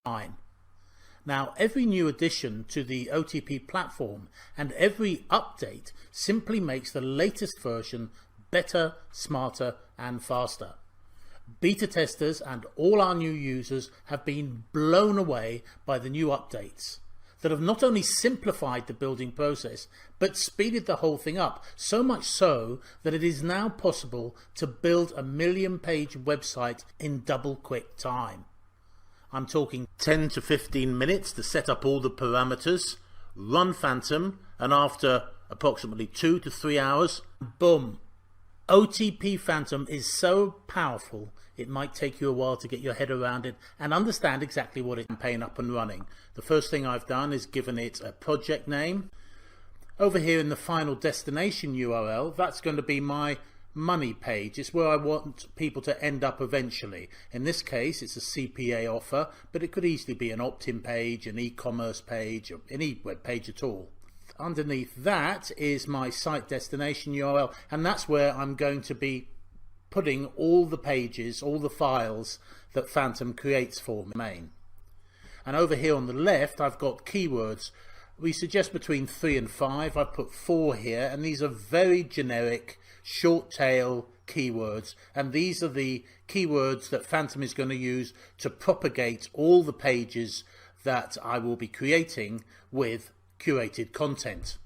Fine. Now, every new addition to the OTP platform and every update simply makes the latest version better, smarter, and faster. Beta testers and all our new users have been blown away by the new updates that have not only simplified the building process, but speeded the whole thing up, so much so that it is now possible to build a 1 million-page website in double quick time. I'm talking 10 to 15 minutes to set up all the parameters, run Phantom, and after approximately 2 to 3 hours, boom. OTP Phantom is so powerful it might take you a while to get your head around it and understand exactly what it's campaign up and running. The first thing I've done is given it a project name. Over here in the final destination URL, that's going to be my money page. It's where I want people to end up eventually. In this case it's a CPA offer, but it could easily be an opt-in page, an e-commerce page, or any web page at all. Underneath that is my site destination URL, and that's where I'm going to be putting all the pages, all the files that Phantom creates for me. And over here on the left I've got keywords. We suggest between 3 and 5. I've put 4 here, and these are very generic short tail keywords, and these are the keywords that Phantom is going to use to propagate all the pages that I will be creating with curated content.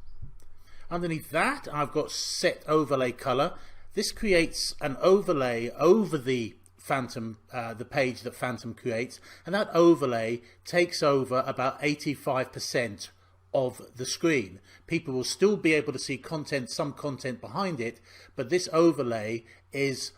Underneath that I've got set overlay color. This creates an overlay over the Phantom, the page that Phantom creates, and that overlay takes over about 85% of the screen. People will still be able to see content, some content behind it, but this overlay is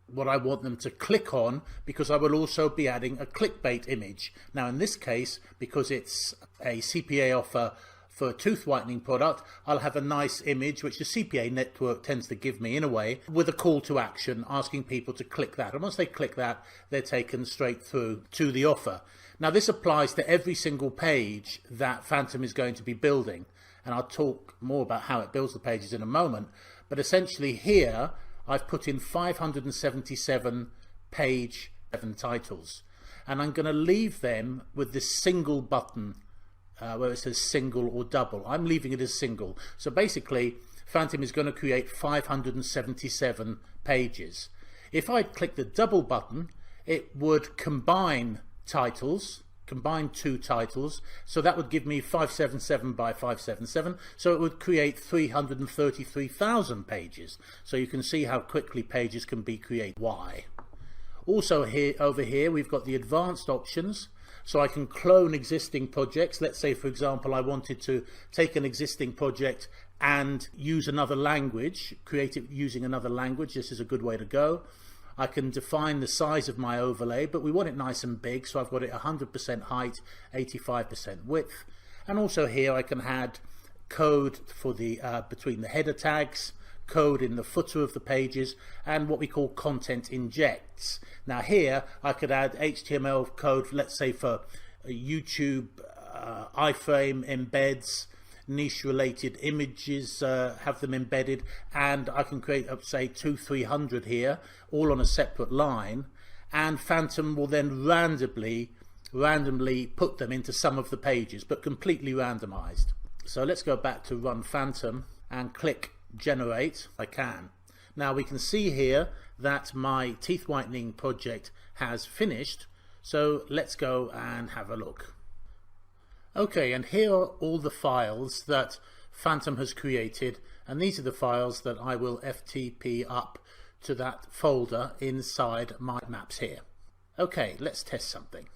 what I want them to click on, because I will also be adding a clickbait image. Now in this case, because it's a CPA offer for a tooth whitening product, I'll have a nice image which the CPA network tends to give me in a way, with a call to action asking people to click that, and once they click that they're taken straight through to the offer. Now this applies to every single page that Phantom is going to be building, and I'll talk more about how it builds the pages in a moment, but essentially here I've put in 577 page 7 titles, and I'm going to leave them with this single button where it says single or double. I'm leaving it as single. So basically Phantom is going to create 577 pages. If I click the double button, it would combine titles, combine 2 titles, so that would give me 577 by 577, so it would create 333,000 pages. So you can see how quickly pages can be created. Why? Also here, over here, we've got the advanced options, so I can clone existing projects. Let's say for example I wanted to take an existing project and use another language, create it using another language. This is a good way to go. I can define the size of my overlay, but we want it nice and big, so I've got it 100% height, 85% width. And also here I can add code for the between the header tags, code in the footer of the pages, and what we call content injects. Now here I could add HTML code, let's say for YouTube iframe embeds, niche related images, have them embedded, and I can create up say 200-300 here, all on a separate line, and Phantom will then randomly put them into some of the pages, but completely randomized. So let's go back to run Phantom and click generate. I can. Now we can see here that my teeth whitening project has finished, so let's go and have a look. Okay, and here are all the files that Phantom has created, and these are the files that I will FTP up to that folder inside my maps here. Okay, let's test something.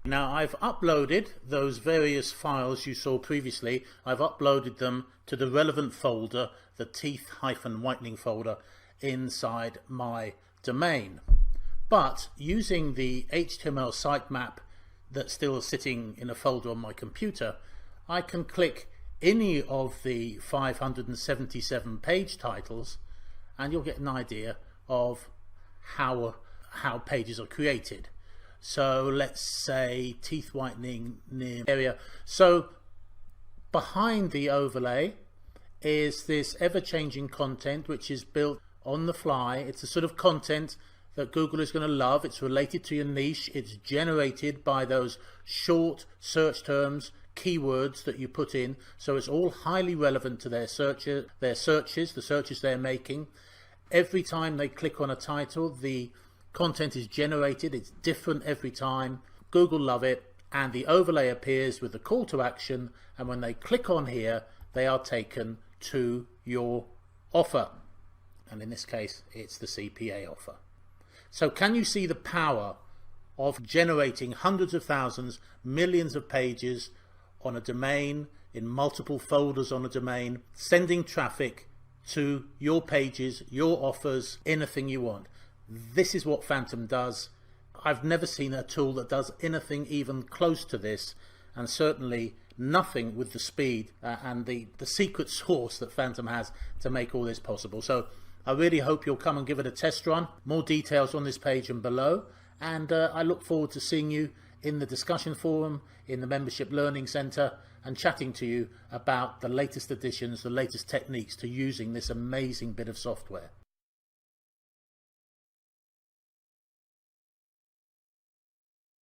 Now I've uploaded those various files you saw previously. I've uploaded them to the relevant folder, the teeth-whitening folder inside my domain. But using the HTML sitemap that's still sitting in a folder on my computer, I can click any of the 577 page titles and you'll get an idea of how pages are created. So let's say teeth whitening near area. So behind the overlay is this ever-changing content which is built on the fly. It's the sort of content that Google is going to love. It's related to your niche. It's generated by those short search terms, keywords that you put in. So it's all highly relevant to their searches, the searches they're making. Every time they click on a title, the content is generated. It's different every time. Google love it. And the overlay appears with the call to action. And when they click on here, they are taken to your offer. And in this case, it's the CPA offer. So can you see the power of generating hundreds of thousands, millions of pages on a domain, in multiple folders on a domain, sending traffic to your pages, your offers, anything you want? This is what Phantom does. I've never seen a tool that does anything even close to this, and certainly nothing with the speed and the secret sauce that Phantom has to make all this possible. So I really hope you'll come and give it a test run. More details on this page and below, and I look forward to seeing you in the discussion forum, in the Membership Learning Center, and chatting to you about the latest additions, the latest techniques to using this amazing bit of software.